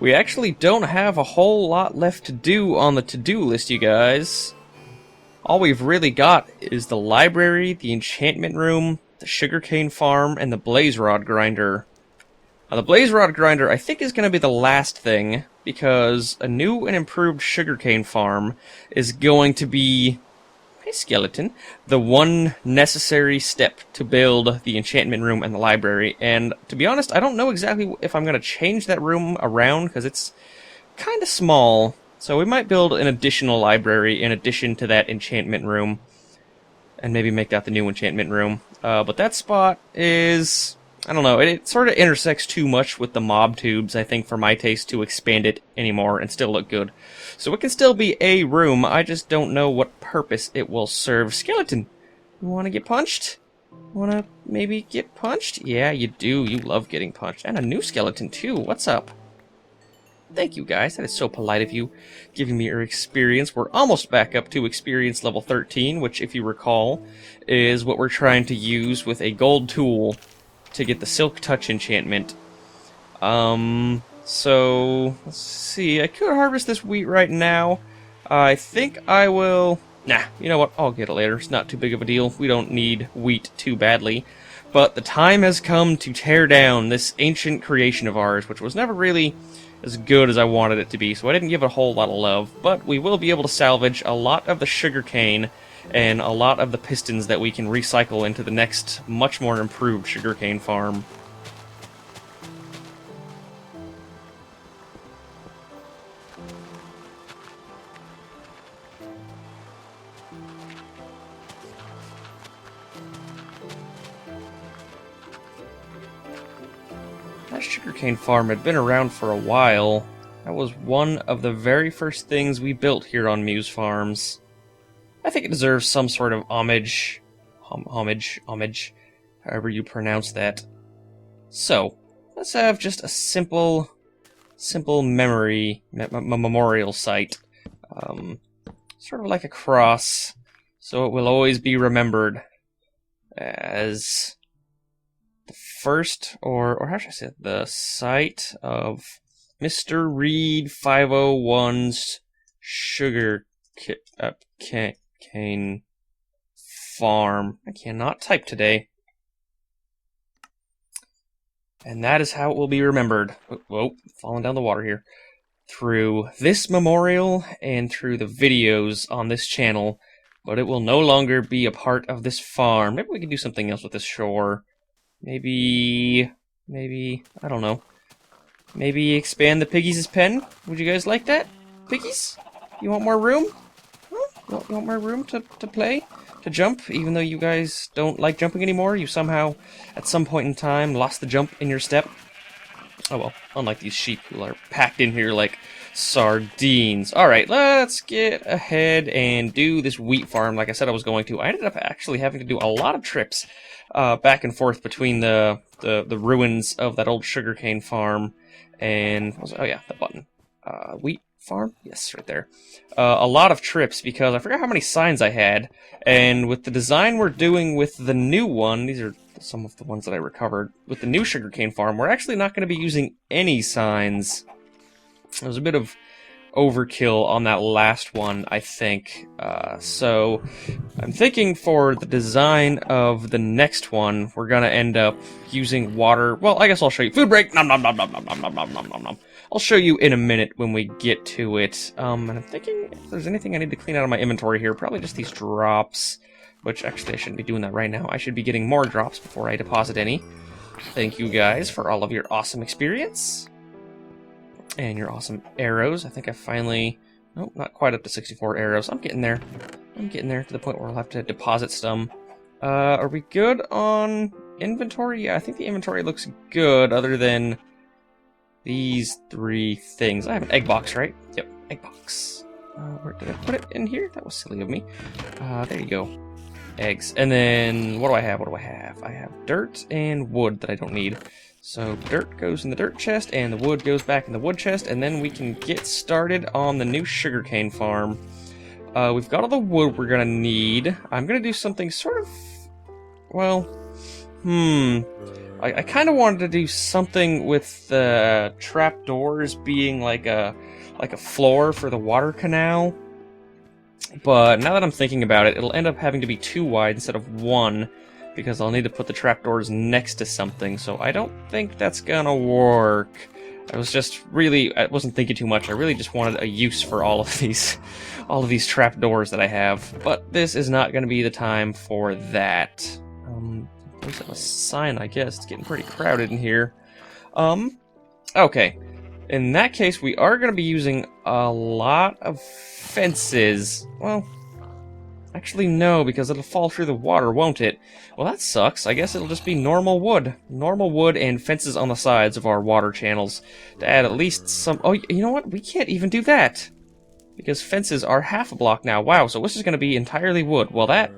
we actually don't have a whole lot left to do on the to-do list, you guys. All we've really got is the library, the enchantment room, the sugarcane farm, and the blaze rod grinder. Now, the blaze rod grinder, I think, is going to be the last thing, because a new and improved sugarcane farm is going to be, hey skeleton, the one necessary step to build the enchantment room and the library. And to be honest, I don't know exactly if I'm going to change that room around, because it's kind of small. So we might build an additional library in addition to that enchantment room, and maybe make that the new enchantment room. But that spot is, I don't know, it sort of intersects too much with the mob tubes, I think, for my taste to expand it anymore and still look good. So it can still be a room, I just don't know what purpose it will serve. Skeleton, you want to get punched? Want to maybe get punched? Yeah, you do. You love getting punched. And a new skeleton, too. What's up? Thank you, guys. That is so polite of you, giving me your experience. We're almost back up to experience level 13, which, if you recall, is what we're trying to use with a gold tool to get the Silk Touch enchantment. So, let's see. I could harvest this wheat right now. I think I will... Nah, you know what? I'll get it later. It's not too big of a deal. We don't need wheat too badly. But the time has come to tear down this ancient creation of ours, which was never really as good as I wanted it to be, so I didn't give it a whole lot of love. But we will be able to salvage a lot of the sugarcane and a lot of the pistons that we can recycle into the next, much more improved sugarcane farm. That sugarcane farm had been around for a while. That was one of the very first things we built here on Muse Farms. I think it deserves some sort of homage, however you pronounce that. So, let's have just a simple memorial site. Sort of like a cross, so it will always be remembered as the first, or how should I say it, the site of Mr. Reed 501's sugar cane farm. I cannot type today. And that is how it will be remembered. Whoa, falling down the water here. Through this memorial and through the videos on this channel, but it will no longer be a part of this farm. Maybe we can do something else with this shore. Maybe, I don't know. Maybe expand the piggies' pen? Would you guys like that? Piggies? You want more room? Huh? You want more room to play? To jump? Even though you guys don't like jumping anymore, you somehow, at some point in time, lost the jump in your step? Oh well, unlike these sheep who are packed in here like sardines. Alright, let's get ahead and do this wheat farm like I said I was going to. I ended up actually having to do a lot of trips back and forth between the ruins of that old sugarcane farm and... oh yeah, the button. Wheat farm? Yes, right there. A lot of trips because I forgot how many signs I had, and with the design we're doing with the new one, these are some of the ones that I recovered, with the new sugarcane farm, we're actually not going to be using any signs. There was a bit of overkill on that last one, I think. So I'm thinking for the design of the next one, we're going to end up using water. Well, I guess I'll show you. Food break! Nom nom nom nom nom nom nom nom nom nom nom. I'll show you in a minute when we get to it. And I'm thinking if there's anything I need to clean out of my inventory here, probably just these drops. Which, actually, I shouldn't be doing that right now. I should be getting more drops before I deposit any. Thank you guys for all of your awesome experience. And your awesome arrows. I think I finally... nope, not quite up to 64 arrows. I'm getting there. I'm getting there to the point where I'll have to deposit some. Are we good on inventory? Yeah, I think the inventory looks good, other than these three things. I have an egg box, right? Yep, egg box. Where did I put it? In here? That was silly of me. There you go. Eggs. And then, what do I have? I have dirt and wood that I don't need. So dirt goes in the dirt chest, and the wood goes back in the wood chest, and then we can get started on the new sugarcane farm. We've got all the wood we're gonna need. I'm gonna do something sort of... well... I kind of wanted to do something with the trapdoors being like a floor for the water canal. But now that I'm thinking about it, it'll end up having to be 2 wide instead of 1, because I'll need to put the trapdoors next to something, so I don't think that's gonna work. I wasn't thinking too much. I really just wanted a use for all of these trapdoors that I have. But this is not gonna be the time for that. There's a sign, I guess. It's getting pretty crowded in here. Okay. In that case, we are going to be using a lot of fences. Well, actually no, because it'll fall through the water, won't it? Well, that sucks. I guess it'll just be normal wood. Normal wood and fences on the sides of our water channels to add at least some... Oh, you know what? We can't even do that, because fences are half a block now. Wow, so this is going to be entirely wood. Well, that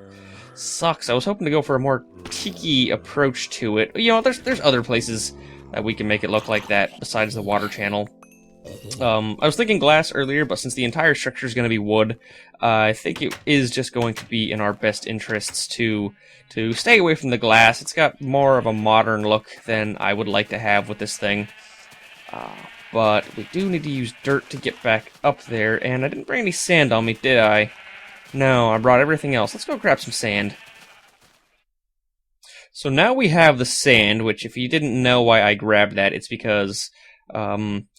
sucks. I was hoping to go for a more tiki approach to it. You know, there's other places that we can make it look like that besides the water channel. I was thinking glass earlier, but since the entire structure is going to be wood, I think it is just going to be in our best interests to stay away from the glass. It's got more of a modern look than I would like to have with this thing. But we do need to use dirt to get back up there, and I didn't bring any sand on me, did I? No, I brought everything else. Let's go grab some sand. So now we have the sand, which if you didn't know why I grabbed that, it's because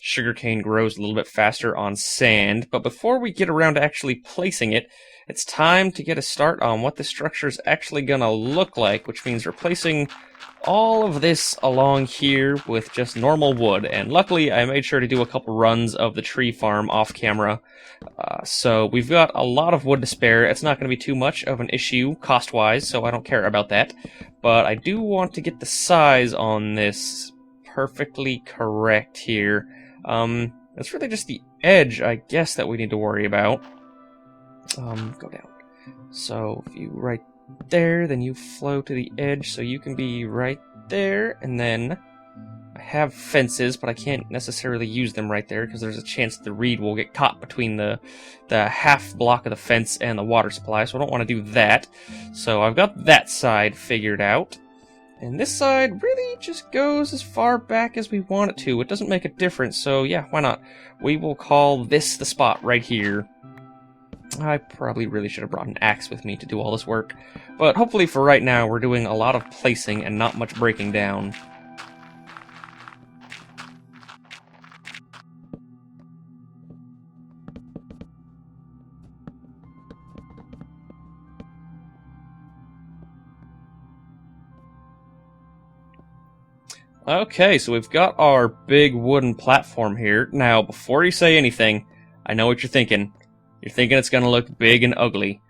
sugarcane grows a little bit faster on sand. But before we get around to actually placing it, it's time to get a start on what the structure is actually going to look like, which means replacing all of this along here with just normal wood. And luckily, I made sure to do a couple runs of the tree farm off camera. So we've got a lot of wood to spare. It's not going to be too much of an issue cost-wise, so I don't care about that. But I do want to get the size on this perfectly correct here. It's really just the edge, I guess, that we need to worry about. Go down. So if you right there, then you flow to the edge, so you can be right there, and then I have fences, but I can't necessarily use them right there because there's a chance the reed will get caught between the half block of the fence and the water supply, so I don't want to do that. So I've got that side figured out. And this side really just goes as far back as we want it to. It doesn't make a difference, so yeah, why not? We will call this the spot right here. I probably really should have brought an axe with me to do all this work. But hopefully for right now, we're doing a lot of placing and not much breaking down. Okay, so we've got our big wooden platform here. Now, before you say anything, I know what you're thinking. You're thinking it's going to look big and ugly.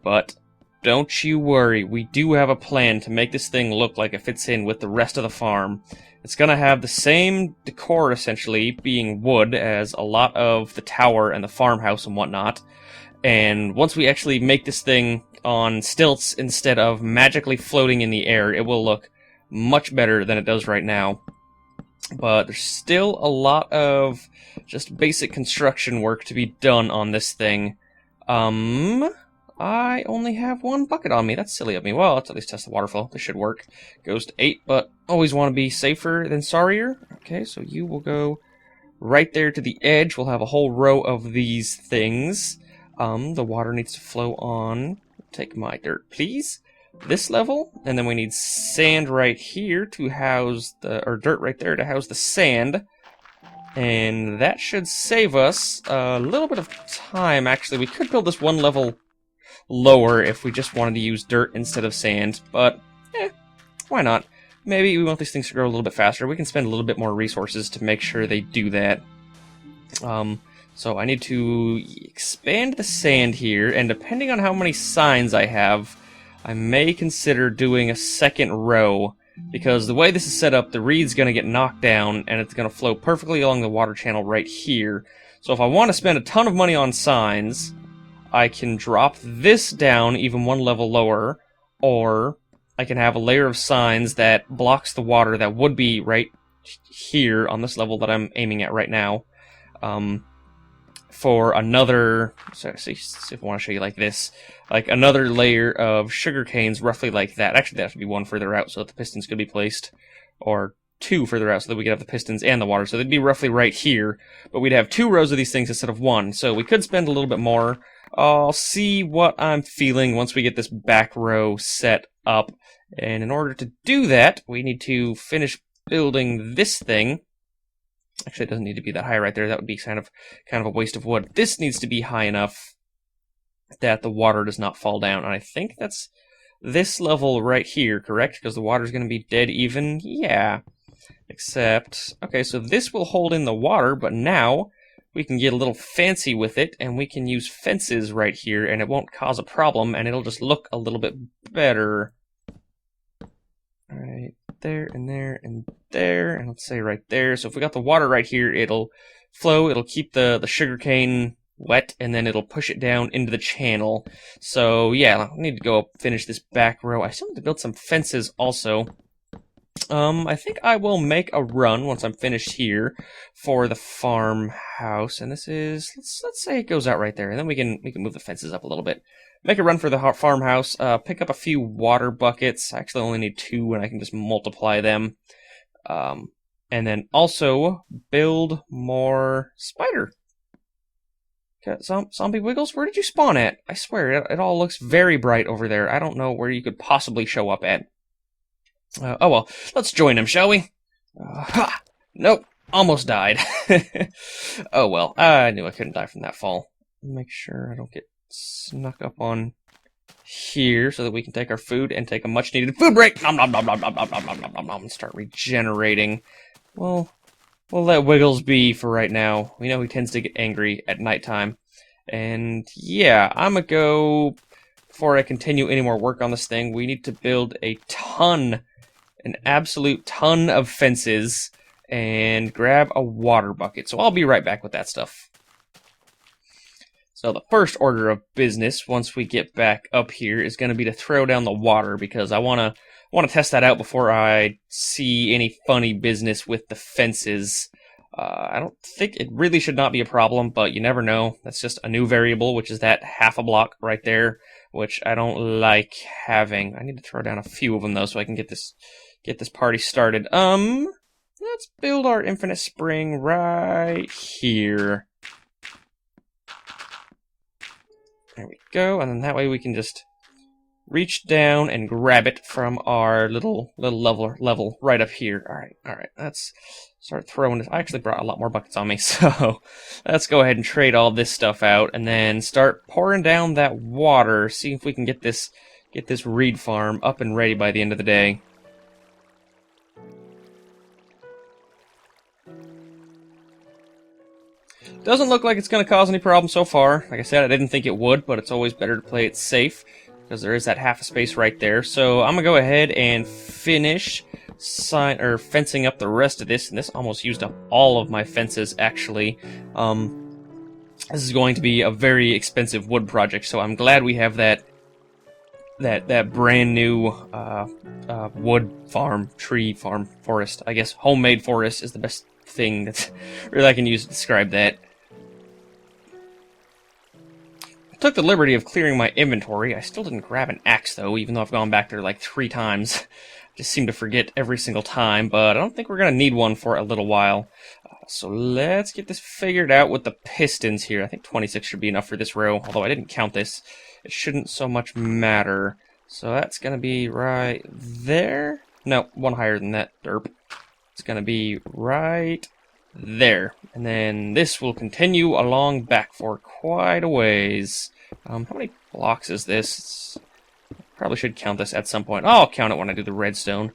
But don't you worry, we do have a plan to make this thing look like it fits in with the rest of the farm. It's going to have the same decor, essentially, being wood as a lot of the tower and the farmhouse and whatnot. And once we actually make this thing on stilts instead of magically floating in the air, it will look much better than it does right now. But there's still a lot of just basic construction work to be done on this thing. I only have 1 bucket on me. That's silly of me. Well, let's at least test the water flow. This should work. Goes to 8, but always want to be safer than sorrier. Okay, so you will go right there to the edge. We'll have a whole row of these things. The water needs to flow on. Take my dirt, please. This level, and then we need sand right here to house or dirt right there to house the sand, and that should save us a little bit of time. Actually, we could build this 1 level lower if we just wanted to use dirt instead of sand, but why not? Maybe we want these things to grow a little bit faster. We can spend a little bit more resources to make sure they do that. So I need to expand the sand here, and depending on how many signs I have, I may consider doing a 2nd row, because the way this is set up, the reed's going to get knocked down, and it's going to flow perfectly along the water channel right here. So if I want to spend a ton of money on signs, I can drop this down even 1 level lower, or I can have a layer of signs that blocks the water that would be right here on this level that I'm aiming at right now. for another, so see if I want to show you like this, like another layer of sugar canes roughly like that. Actually, that should be one further out so that the pistons could be placed, or two further out so that we could have the pistons and the water. So they'd be roughly right here, but we'd have 2 rows of these things instead of 1. So we could spend a little bit more. I'll see what I'm feeling once we get this back row set up. And in order to do that, we need to finish building this thing. Actually, it doesn't need to be that high right there. That would be kind of a waste of wood. This needs to be high enough that the water does not fall down. And I think that's this level right here, correct? Because the water's going to be dead even. Yeah. Except, okay, so this will hold in the water, but now we can get a little fancy with it, and we can use fences right here, and it won't cause a problem, and it'll just look a little bit better. Right there, and there, and there, and let's say right there. So if we got the water right here, it'll flow, it'll keep the sugarcane wet, and then it'll push it down into the channel. So yeah, I need to go finish this back row. I still need to build some fences also. I think I will make a run once I'm finished here for the farmhouse, and this is, let's say it goes out right there, and then we can move the fences up a little bit. Make a run for the farmhouse, pick up a few water buckets. I actually only need 2, and I can just multiply them. And then also build more spider. Okay, zombie wiggles, where did you spawn at? I swear, it all looks very bright over there. I don't know where you could possibly show up at. Oh well, let's join him, shall we? Ha! Nope, almost died. Oh well, I knew I couldn't die from that fall. Make sure I don't get snuck up on here so that we can take our food and take a much needed food break. Nom nom nom nom nom nom nom nom nom nom nom and start regenerating. Well, we'll let Wiggles be for right now. We know he tends to get angry at nighttime. And yeah, I'm gonna go, before I continue any more work on this thing, we need to build a ton, an absolute ton of fences, and grab a water bucket. So I'll be right back with that stuff. So the first order of business, once we get back up here, is going to be to throw down the water, because I want to test that out before I see any funny business with the fences. I don't think it really should not be a problem, but you never know. That's just a new variable, which is that half a block right there, which I don't like having. I need to throw down a few of them though, so I can get this party started. Let's build our infinite spring right here. There we go, and then that way we can just reach down and grab it from our little level right up here. All right, let's start throwing this. I actually brought a lot more buckets on me, so let's go ahead and trade all this stuff out, and then start pouring down that water. See if we can get this reed farm up and ready by the end of the day. Doesn't look like it's going to cause any problems so far. Like I said, I didn't think it would, but it's always better to play it safe, because there is that half a space right there. So I'm going to go ahead and finish fencing up the rest of this, and this almost used up all of my fences, actually. This is going to be a very expensive wood project, so I'm glad we have that brand new wood farm, tree farm, forest. I guess homemade forest is the best thing that really I can use to describe that. I took the liberty of clearing my inventory. I still didn't grab an axe though, even though I've gone back there like 3 times. Just seem to forget every single time, but I don't think we're gonna need one for a little while. So let's get this figured out with the pistons here. I think 26 should be enough for this row, although I didn't count this. It shouldn't so much matter. So that's gonna be right there. No, one higher than that, derp. It's going to be right there. And then this will continue along back for quite a ways. How many blocks is this? Probably should count this at some point. I'll count it when I do the redstone.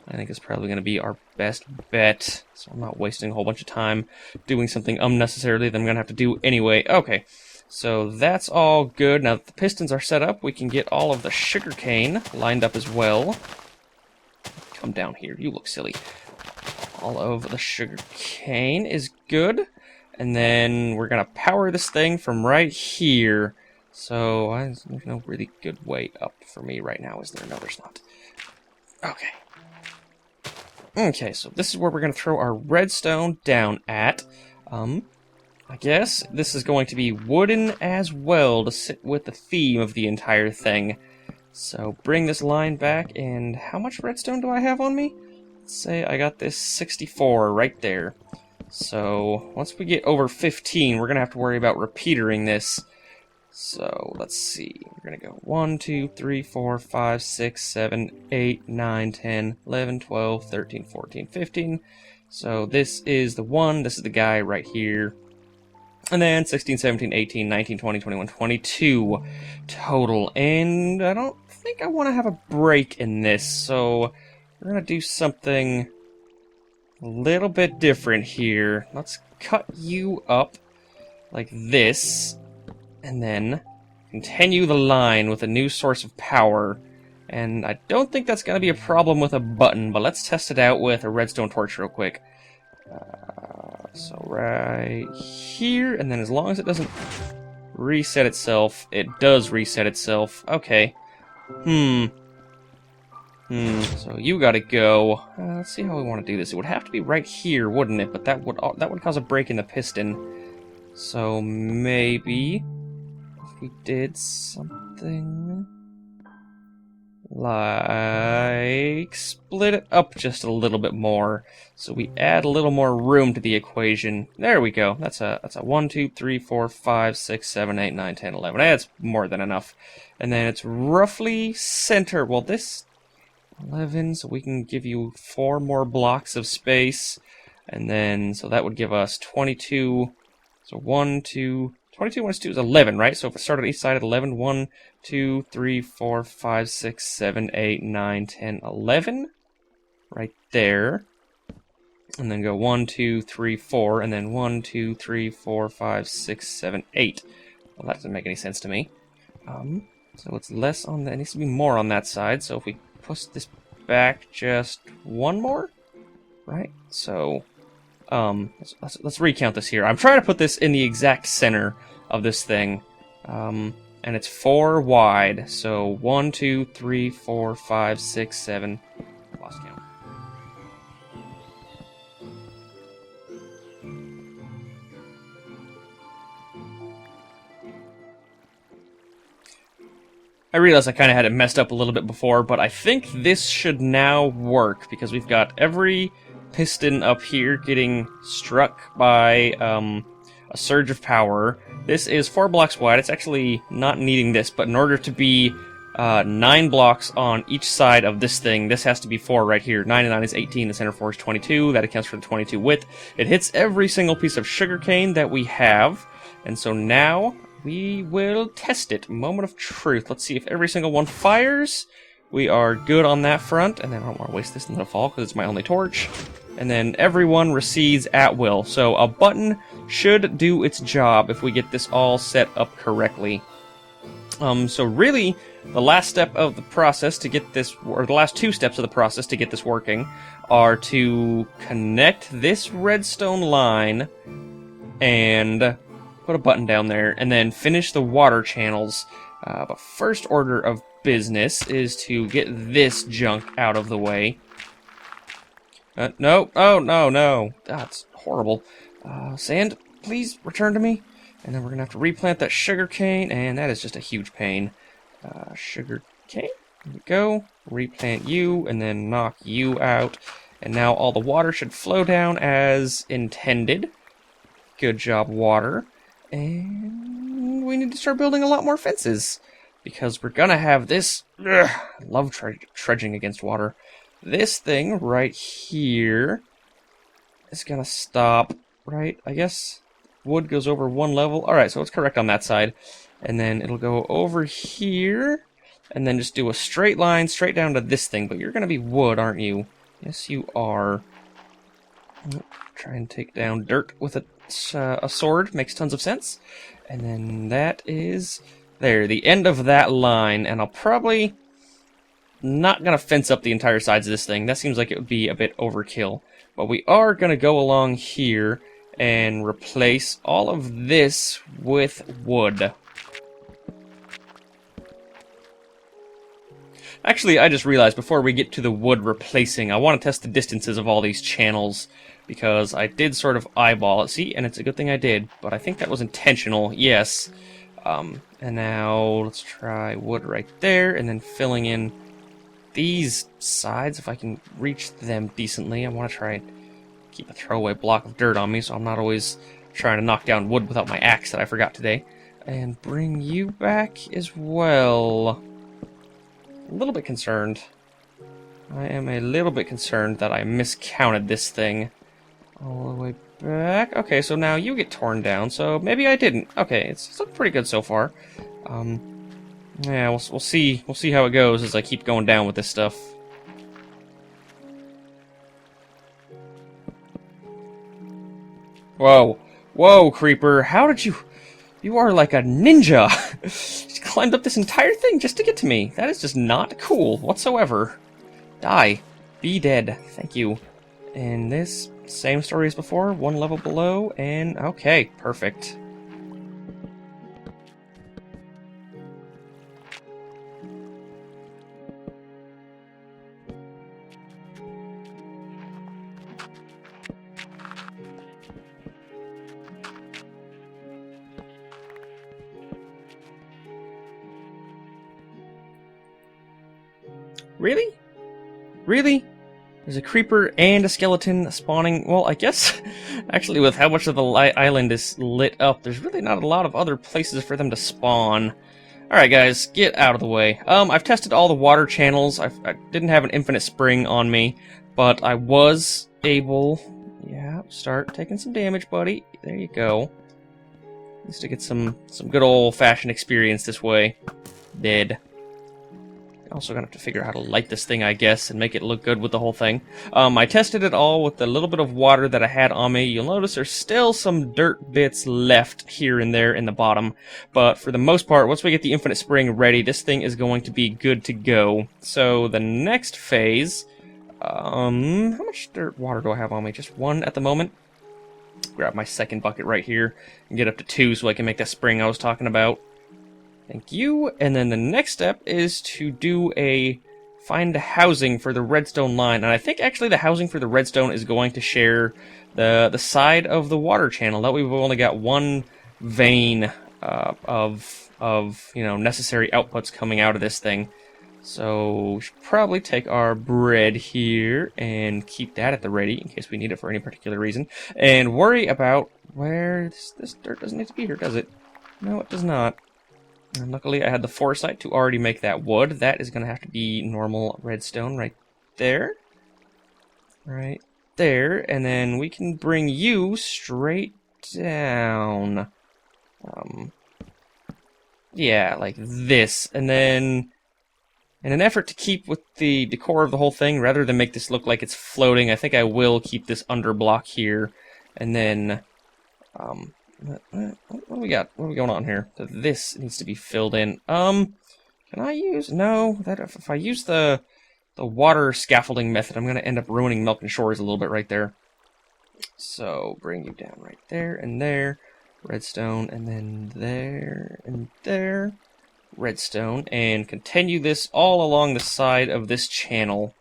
I think it's probably going to be our best bet. So I'm not wasting a whole bunch of time doing something unnecessarily that I'm going to have to do anyway. Okay, so that's all good. Now that the pistons are set up, we can get all of the sugarcane lined up as well. Come down here. You look silly. All of the sugar cane is good, and then we're gonna power this thing from right here. So there's no really good way up for me right now, is there? No, there's not. Okay, so this is where we're gonna throw our redstone down at. I guess this is going to be wooden as well to sit with the theme of the entire thing. So bring this line back, and how much redstone do I have on me? Let's say I got this 64 right there. So once we get over 15, we're going to have to worry about repeatering this. So let's see. We're going to go 1, 2, 3, 4, 5, 6, 7, 8, 9, 10, 11, 12, 13, 14, 15. So this is the one. This is the guy right here. And then 16, 17, 18, 19, 20, 21, 22 total. And I don't think I want to have a break in this, so we're going to do something a little bit different here. Let's cut you up like this, and then continue the line with a new source of power. And I don't think that's going to be a problem with a button, but let's test it out with a redstone torch real quick. So right here, and then as long as it doesn't reset itself, it does reset itself. Okay. So you gotta go. Let's see how we want to do this. It would have to be right here, wouldn't it? But that would cause a break in the piston. So maybe if we did something like split it up just a little bit more, so we add a little more room to the equation. There we go. That's a 1, 2, 3, 4, 5, 6, 7, 8, 9, 10, 11. That's more than enough. And then it's roughly center. Well, this 11, so we can give you 4 more blocks of space, and then so that would give us 22. So 1, 2. 22 minus 2 is 11, right? So if it started on each side at 11, 1, 2, 3, 4, 5, 6, 7, 8, 9, 10, 11. Right there. And then go 1, 2, 3, 4, and then 1, 2, 3, 4, 5, 6, 7, 8. Well, that doesn't make any sense to me. So it's less on that. It needs to be more on that side. So if we push this back just one more, right? So let's recount this here. I'm trying to put this in the exact center of this thing, and it's 4 wide. So 1, 2, 3, 4, 5, 6, 7. Lost count. I realized I kind of had it messed up a little bit before, but I think this should now work because we've got every piston up here getting struck by a surge of power. This is 4 blocks wide. It's actually not needing this, but in order to be 9 blocks on each side of this thing, this has to be 4 right here. 9 and 9 is 18, the center 4 is 22, that accounts for the 22 width. It hits every single piece of sugarcane that we have, and so now we will test it. Moment of truth. Let's see if every single one fires. We are good on that front, and then I don't want to waste this in the fall because it's my only torch. And then everyone recedes at will. So a button should do its job if we get this all set up correctly. So really, the last step of the process to get this, or the last 2 steps of the process to get this working, are to connect this redstone line and put a button down there, and then finish the water channels. But first order of business is to get this junk out of the way. No. Oh, no. That's horrible. Sand, please return to me. And then we're going to have to replant that sugar cane, and that is just a huge pain. Sugar cane. There we go. Replant you, and then knock you out. And now all the water should flow down as intended. Good job, water. And we need to start building a lot more fences, because we're going to have this... I love trudging against water. This thing right here is going to stop, right? I guess wood goes over 1 level. Alright, so it's correct on that side. And then it'll go over here, and then just do a straight line straight down to this thing. But you're going to be wood, aren't you? Yes, you are. Try and take down dirt with a sword. Makes tons of sense. And then that is... there, the end of that line. And I'll probably... not going to fence up the entire sides of this thing. That seems like it would be a bit overkill. But we are going to go along here and replace all of this with wood. Actually, I just realized before we get to the wood replacing, I want to test the distances of all these channels, because I did sort of eyeball it. See, and it's a good thing I did, but I think that was intentional, yes. And now let's try wood right there, and then filling in these sides, if I can reach them decently. I want to try and keep a throwaway block of dirt on me, so I'm not always trying to knock down wood without my axe that I forgot today. And bring you back as well. A little bit concerned. I am a little bit concerned that I miscounted this thing. All the way back. Okay, so now you get torn down, so maybe I didn't. Okay, it's looking pretty good so far. Yeah, we'll see. We'll see how it goes as I keep going down with this stuff. Whoa. Whoa, creeper. How did you... You are like a ninja. You climbed up this entire thing just to get to me. That is just not cool whatsoever. Die. Be dead. Thank you. And this, same story as before. One level below, and... Okay, perfect. Really? Really? There's a creeper and a skeleton spawning. Well, I guess, actually, with how much of the island is lit up, there's really not a lot of other places for them to spawn. Alright, guys, get out of the way. I've tested all the water channels. I didn't have an infinite spring on me, but I was able... Yeah, start taking some damage, buddy. There you go. Needs to get some good old-fashioned experience this way. Dead. Also gonna have to figure out how to light this thing, I guess, and make it look good with the whole thing. I tested it all with the little bit of water that I had on me. You'll notice there's still some dirt bits left here and there in the bottom. But for the most part, once we get the infinite spring ready, this thing is going to be good to go. So the next phase... how much dirt water do I have on me? Just one at the moment. Grab my second bucket right here and get up to 2 so I can make that spring I was talking about. Thank you. And then the next step is to do find housing for the redstone line. And I think actually the housing for the redstone is going to share the side of the water channel. That way we've only got one vein of necessary outputs coming out of this thing. So we should probably take our bread here and keep that at the ready in case we need it for any particular reason. And worry about where this dirt doesn't need to be here, does it? No, it does not. And luckily I had the foresight to already make that wood. That is going to have to be normal redstone right there. Right there. And then we can bring you straight down. Yeah, like this. And then, in an effort to keep with the decor of the whole thing, rather than make this look like it's floating, I think I will keep this underblock here. And then, what do we got? What are we going on here? So this needs to be filled in. Can I use... No, that if I use the water scaffolding method, I'm going to end up ruining Melon Shores a little bit right there. So, bring you down right there and there. Redstone, and then there and there. Redstone, and continue this all along the side of this channel.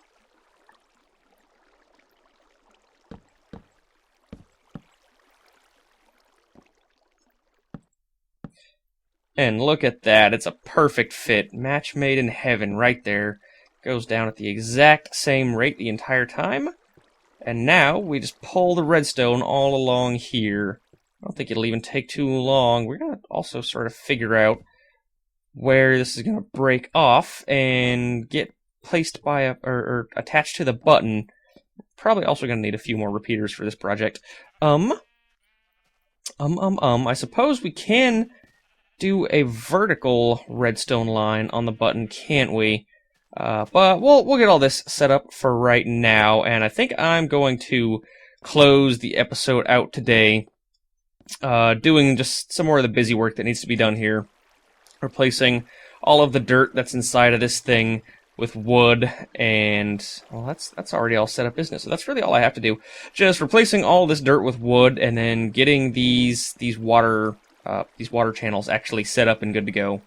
And look at that, it's a perfect fit. Match made in heaven right there. Goes down at the exact same rate the entire time. And now we just pull the redstone all along here. I don't think it'll even take too long. We're going to also sort of figure out where this is going to break off and get placed by or attached to the button. Probably also going to need a few more repeaters for this project. I suppose we can do a vertical redstone line on the button, can't we? But we'll get all this set up for right now, and I think I'm going to close the episode out today, doing just some more of the busy work that needs to be done here, replacing all of the dirt that's inside of this thing with wood, and well, that's already all set up, isn't it? So that's really all I have to do, just replacing all this dirt with wood, and then getting these water channels actually set up and good to go.